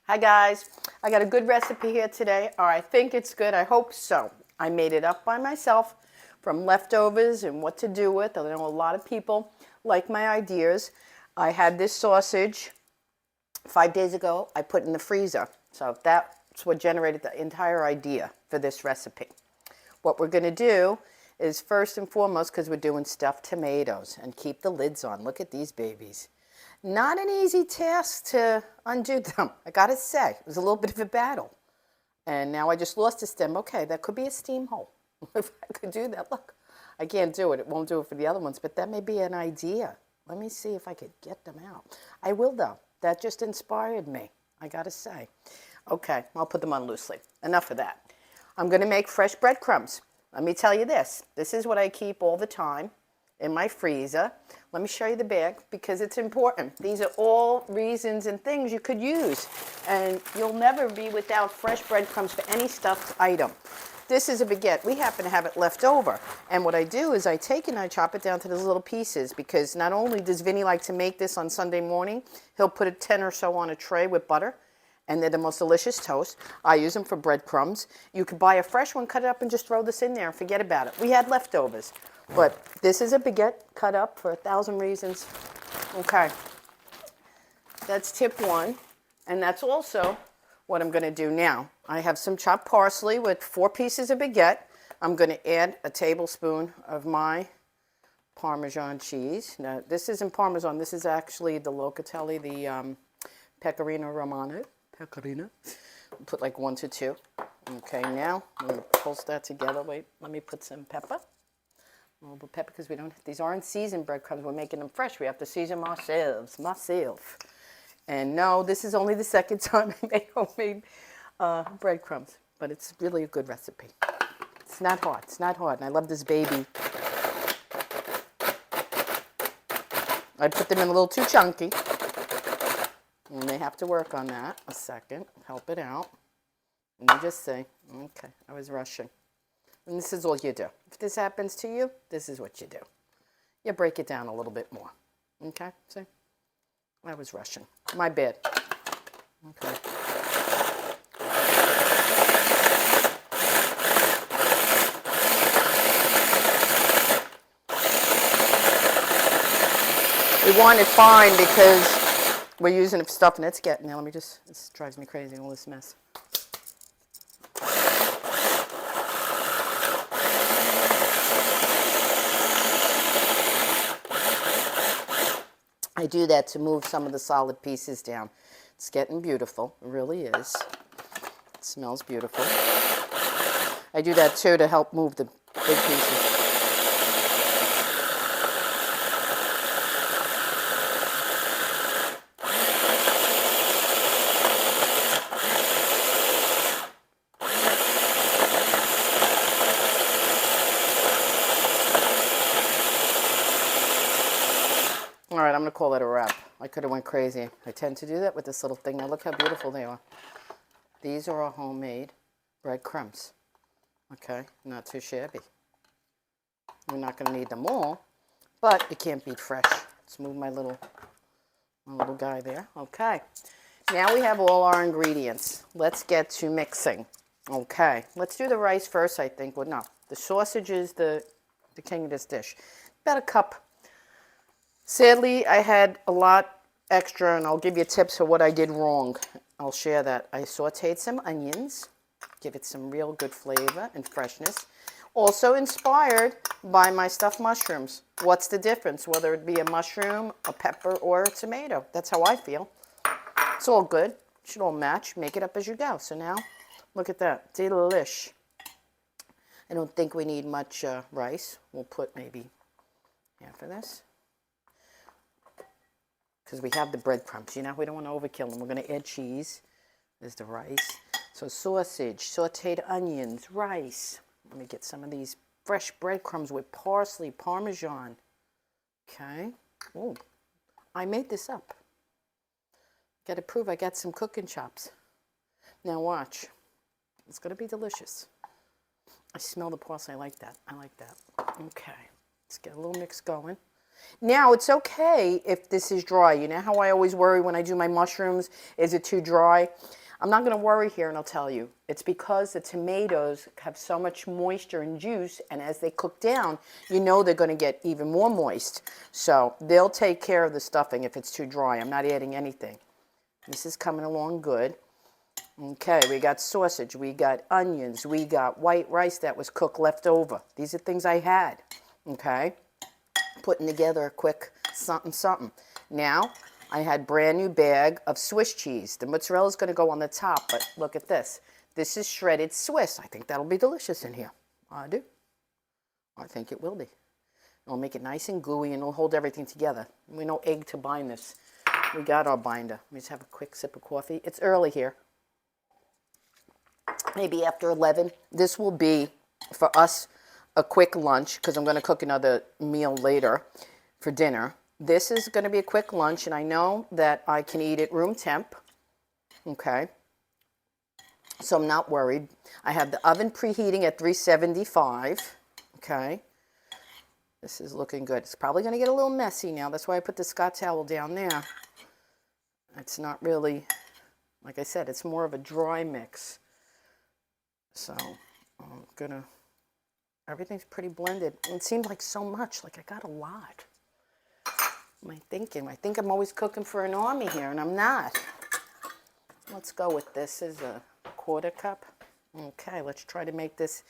Hi guys, I got a good recipe here today, or I think it's good, I hope so. I made it up by myself from leftovers and what to do with. I know a lot of people like my ideas. I had this sausage 5 days ago, I put in the freezer. So that's what generated the entire idea for this recipe. What we're going to do is first and foremost, because we're doing stuffed tomatoes, and keep the lids on. Look at these babies. Not an easy task to undo them, I gotta say. It was a little bit of a battle. And now I just lost a stem. Okay, that could be a steam hole. If I could do that, look. I can't do it. It won't do it for the other ones, but that may be an idea. Let me see if I could get them out. I will, though. That just inspired me, I gotta say. Okay, I'll put them on loosely. Enough of that. I'm gonna make fresh breadcrumbs. Let me tell you this. This is what I keep all the time in my freezer. Let me show you the bag because it's important. These are all reasons and things you could use. And you'll never be without fresh breadcrumbs for any stuffed item. This is a baguette. We happen to have it left over. And what I do is I take and I chop it down to those little pieces because not only does Vinny like to make this on Sunday morning, he'll put a 10 or so on a tray with butter. And they're the most delicious toast. I use them for breadcrumbs. You could buy a fresh one, cut it up, and just throw this in there and forget about it. We had leftovers. But this is a baguette cut up for 1,000 reasons. Okay. That's tip one. And that's also what I'm going to do now. I have some chopped parsley with 4 pieces of baguette. I'm going to add a tablespoon of my Parmesan cheese. Now, this isn't Parmesan. This is actually the Locatelli, the pecorino romano. Pecorino. Put like 1 to 2. Okay, now I'm going to pulse that together. Wait, let me put some pepper. A little bit of pepper because we don't. These aren't seasoned breadcrumbs. We're making them fresh. We have to season ourselves. Myself. And no, this is only the second time I make homemade breadcrumbs, but it's really a good recipe. It's not hard. It's not hard. And I love this baby. I put them in a little too chunky. And they have to work on that a second. Help it out. And you just say, okay, I was rushing. And this is all you do. If this happens to you, this is what you do. You break it down a little bit more. Okay? See? I was rushing. My bad. Okay. We want it fine because we're using it for stuff and it's getting there. Let me just, this drives me crazy, all this mess. I do that to move some of the solid pieces down. It's getting beautiful. It really is. It smells beautiful. I do that too to help move the big pieces. All right, I'm going to call it a wrap. I could have went crazy. I tend to do that with this little thing. Now look how beautiful they are. These are our homemade breadcrumbs. Okay, not too shabby. We're not going to need them all, but you can't beat fresh. Let's move my little guy there. Okay, now we have all our ingredients. Let's get to mixing. Okay, let's do the rice first, I think. Well, no, the sausage is the king of this dish. About a cup. Sadly, I had a lot extra, and I'll give you tips for what I did wrong. I'll share that. I sauteed some onions, give it some real good flavor and freshness. Also inspired by my stuffed mushrooms. What's the difference, whether it be a mushroom, a pepper, or a tomato? That's how I feel. It's all good. It should all match. Make it up as you go. So now, look at that. Delish. I don't think we need much rice. We'll put maybe half of this. Because we have the breadcrumbs, you know, we don't want to overkill them. We're going to add cheese. There's the rice. So sausage, sauteed onions, rice. Let me get some of these fresh breadcrumbs with parsley, Parmesan. Okay. Oh, I made this up. Got to prove I got some cooking chops. Now watch. It's going to be delicious. I smell the parsley. I like that. I like that. Okay. Let's get a little mix going. Now, it's okay if this is dry. You know how I always worry when I do my mushrooms? Is it too dry? I'm not going to worry here, and I'll tell you. It's because the tomatoes have so much moisture and juice, and as they cook down, you know they're going to get even more moist. So they'll take care of the stuffing if it's too dry. I'm not adding anything. This is coming along good. Okay, we got sausage, we got onions, we got white rice that was cooked left over. These are things I had, okay? Putting together a quick something, something. Now, I had brand new bag of Swiss cheese. The mozzarella is going to go on the top, but look at this. This is shredded Swiss. I think that'll be delicious in here. I do. I think it will be. It'll make it nice and gooey, and it'll hold everything together. We no egg to bind this. We got our binder. Let me just have a quick sip of coffee. It's early here. Maybe after 11. This will be, for us, a quick lunch, because I'm going to cook another meal later for dinner. This is going to be a quick lunch, and I know that I can eat it room temp, okay? So I'm not worried. I have the oven preheating at 375, okay? This is looking good. It's probably going to get a little messy now. That's why I put the Scott towel down there. It's not really, like I said, it's more of a dry mix. So I'm going to... Everything's pretty blended. It seemed like so much, like I got a lot. What am I thinking? I think I'm always cooking for an army here, and I'm not. Let's go with this as a 1/4 cup. Okay, let's try to make this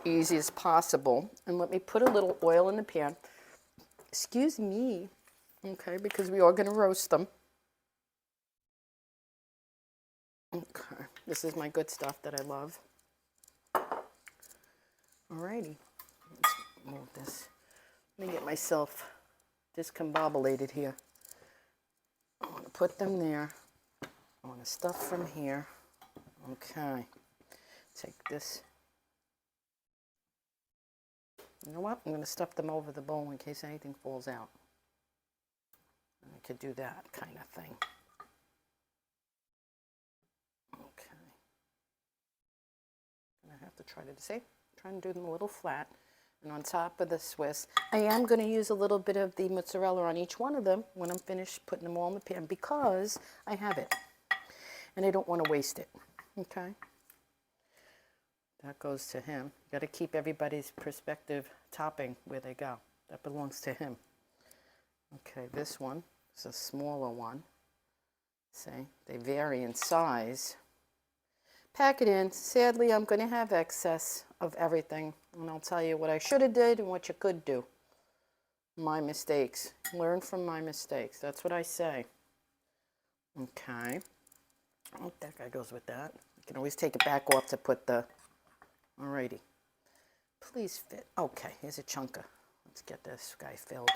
easy as possible. And let me put a little oil in the pan. Excuse me. Okay, because we are going to roast them. Okay, this is my good stuff that I love. Alrighty, let's move this. Let me get myself discombobulated here. I want to put them there. I want to stuff from here. Okay, take this. You know what? I'm going to stuff them over the bowl in case anything falls out. I could do that kind of thing. Okay. I have to try to see. Trying to do them a little flat, and on top of the Swiss, I am going to use a little bit of the mozzarella on each one of them when I'm finished putting them all in the pan, because I have it, and I don't want to waste it. Okay, that goes to him. You got to keep everybody's perspective topping where they go. That belongs to him. Okay, this one is a smaller one. See, they vary in size. Pack it in. Sadly, I'm going to have excess of everything, and I'll tell you what I should have did and what you could do. My mistakes. Learn from my mistakes. That's what I say. Okay. Oh, that guy goes with that. You can always take it back off to put the... Alrighty. Please fit. Okay, here's a chunker. Let's get this guy filled.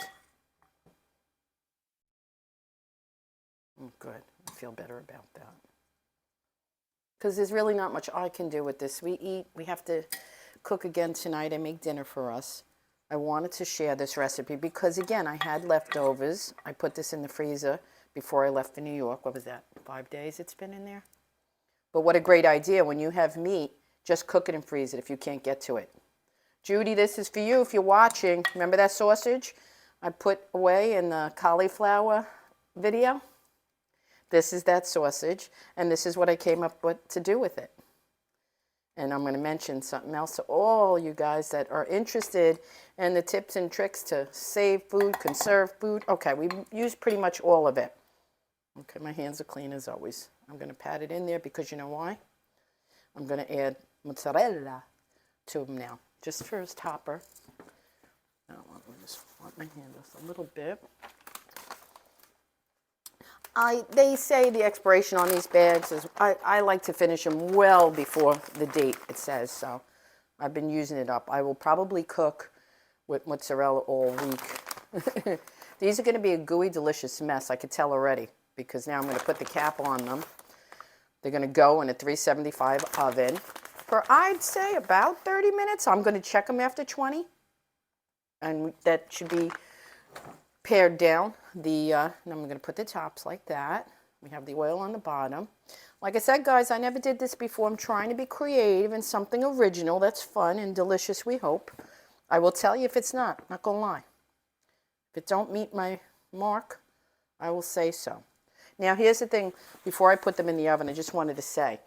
Oh, good. I feel better about that. Because there's really not much I can do with this. We have to cook again tonight. I make dinner for us. I wanted to share this recipe because, again, I had leftovers. I put this in the freezer before I left for New York. What was that, 5 days it's been in there? But what a great idea. When you have meat, just cook it and freeze it if you can't get to it. Judy, this is for you if you're watching. Remember that sausage I put away in the cauliflower video? This is that sausage, and this is what I came up with to do with it. And I'm going to mention something else to all you guys that are interested in the tips and tricks to save food, conserve food. Okay, we used pretty much all of it. Okay, my hands are clean as always. I'm going to pat it in there because you know why? I'm going to add mozzarella to them now, just for his topper. Now, let me just wipe my hand just a little bit. They say the expiration on these bags is, I like to finish them well before the date it says, so I've been using it up. I will probably cook with mozzarella all week. These are going to be a gooey, delicious mess, I could tell already, because now I'm going to put the cap on them. They're going to go in a 375 oven for, I'd say, about 30 minutes. I'm going to check them after 20, and that should be pared down. Then I'm going to put the tops like that. We have the oil on the bottom. Like I said, guys, I never did this before. I'm trying to be creative and something original that's fun and delicious, we hope. I will tell you if it's not going to lie. If it don't meet my mark, I will say so. Now here's the thing, before I put them in the oven, I just wanted to say,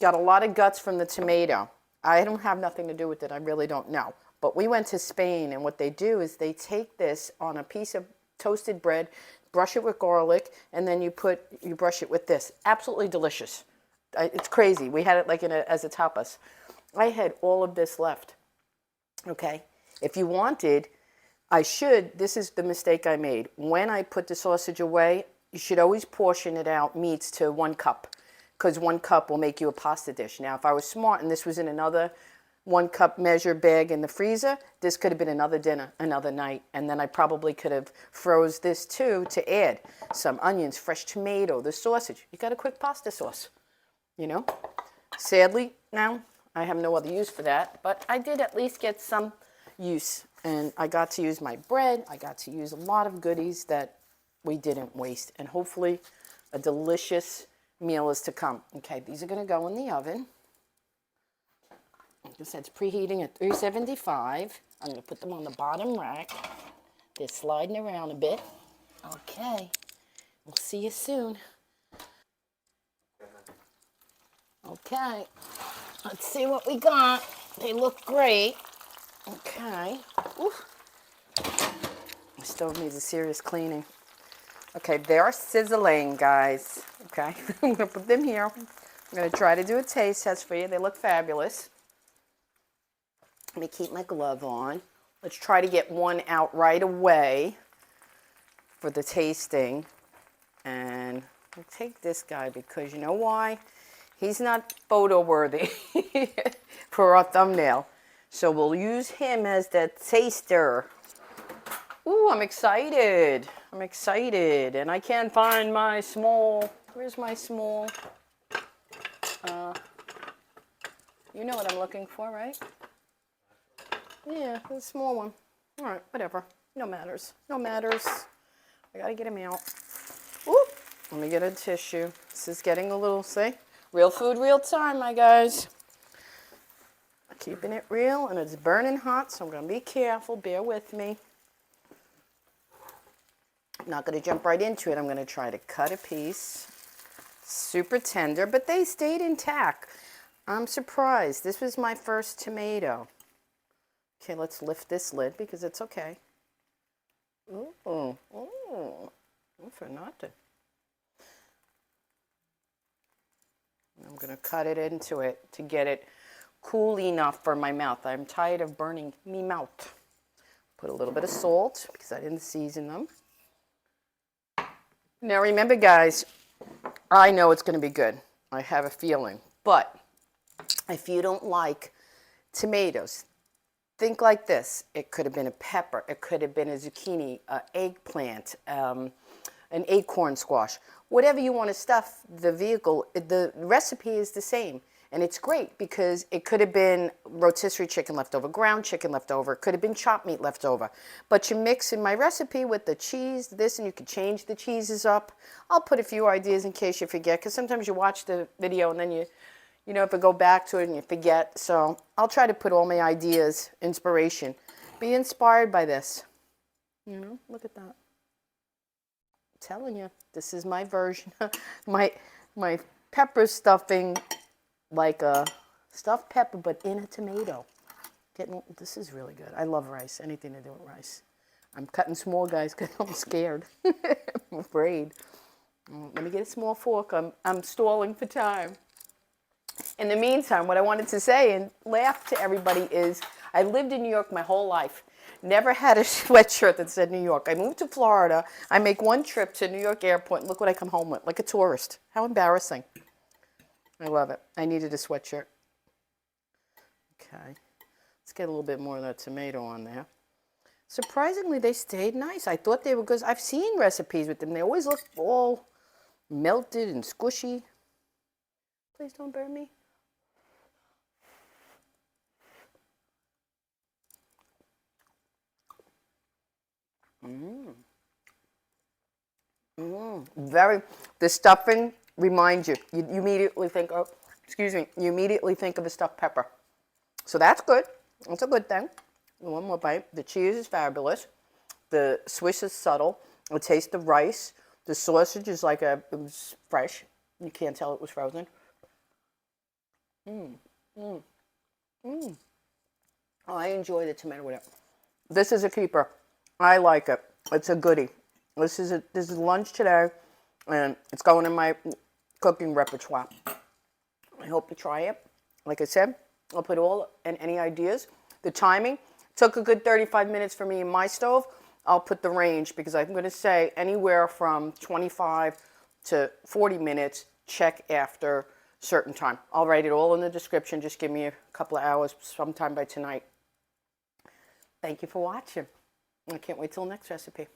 got a lot of guts from the tomato. I don't have nothing to do with it, I really don't know. But we went to Spain, and what they do is they take this on a piece of toasted bread, brush it with garlic, and then you brush it with this. Absolutely delicious. It's crazy. We had it like as a tapas. I had all of this left. Okay? If you wanted, this is the mistake I made. When I put the sausage away, you should always portion it out, meats, to 1 cup, because 1 cup will make you a pasta dish. Now, if I was smart and this was in another 1 cup measure bag in the freezer, this could have been another dinner, another night, and then I probably could have froze this too to add some onions, fresh tomato, the sausage. You got a quick pasta sauce, you know? Sadly, now I have no other use for that, but I did at least get some use, and I got to use my bread. I got to use a lot of goodies that we didn't waste, and hopefully a delicious meal is to come. Okay, these are going to go in the oven. Like I said, it's preheating at 375. I'm going to put them on the bottom rack. They're sliding around a bit. Okay, we'll see you soon. Okay, let's see what we got. They look great. Okay. Oof. The stove needs a serious cleaning. Okay, they're sizzling, guys. Okay, I'm going to put them here. I'm going to try to do a taste test for you. They look fabulous. Let me keep my glove on. Let's try to get one out right away for the tasting. And we'll take this guy because you know why? He's not photo worthy for our thumbnail. So we'll use him as the taster. Ooh, I'm excited. I'm excited. And I can't find my small. Where's my small? You know what I'm looking for, right? Yeah, the small one. All right, whatever. No matters. No matters. I gotta get him out. Ooh, let me get a tissue. This is getting a little, see? Real food, real time, my guys. Keeping it real, and it's burning hot, so I'm gonna be careful. Bear with me. I'm not gonna jump right into it. I'm gonna try to cut a piece. Super tender, but they stayed intact. I'm surprised. This was my first tomato. Okay, let's lift this lid because it's okay. Ooh, ooh, for nothing. I'm going to cut it into it to get it cool enough for my mouth. I'm tired of burning me mouth. Put a little bit of salt because I didn't season them. Now remember, guys, I know it's going to be good. I have a feeling. But if you don't like tomatoes, think like this. It could have been a pepper. It could have been a zucchini, an eggplant, an acorn squash. Whatever you want to stuff the recipe is the same. And it's great because it could have been rotisserie chicken left over, ground chicken left over. It could have been chopped meat left over. But you mix in my recipe with the cheese, this, and you could change the cheeses up. I'll put a few ideas in case you forget, because sometimes you watch the video and then you know, if I go back to it and you forget. So I'll try to put all my ideas, inspiration. Be inspired by this. You know, look at that. I'm telling you, this is my version. my pepper stuffing, like a stuffed pepper, but in a tomato. This is really good. I love rice, anything to do with rice. I'm cutting small, guys, because I'm scared. I'm afraid. Let me get a small fork. I'm stalling for time. In the meantime, what I wanted to say and laugh to everybody is I lived in New York my whole life. Never had a sweatshirt that said New York. I moved to Florida. I make one trip to New York airport, and look what I come home with, like a tourist. How embarrassing. I love it. I needed a sweatshirt. Okay. Let's get a little bit more of that tomato on there. Surprisingly, they stayed nice. I thought they were good. I've seen recipes with them. They always look all melted and squishy. Please don't burn me. The stuffing reminds you. You immediately think of, you immediately think of a stuffed pepper. So that's good. That's a good thing. One more bite. The cheese is fabulous. The Swiss is subtle. I taste the rice. The sausage is like it was fresh. You can't tell it was frozen. Oh, I enjoy the tomato with it. This is a keeper. I like it. It's a goodie. This is lunch today, and it's going in my cooking repertoire. I hope you try it. Like I said, I'll put all and any ideas. The timing took a good 35 minutes for me in my stove. I'll put the range because I'm going to say anywhere from 25 to 40 minutes. Check after certain time. I'll write it all in the description. Just give me a couple of hours sometime by tonight. Thank you for watching. I can't wait till the next recipe.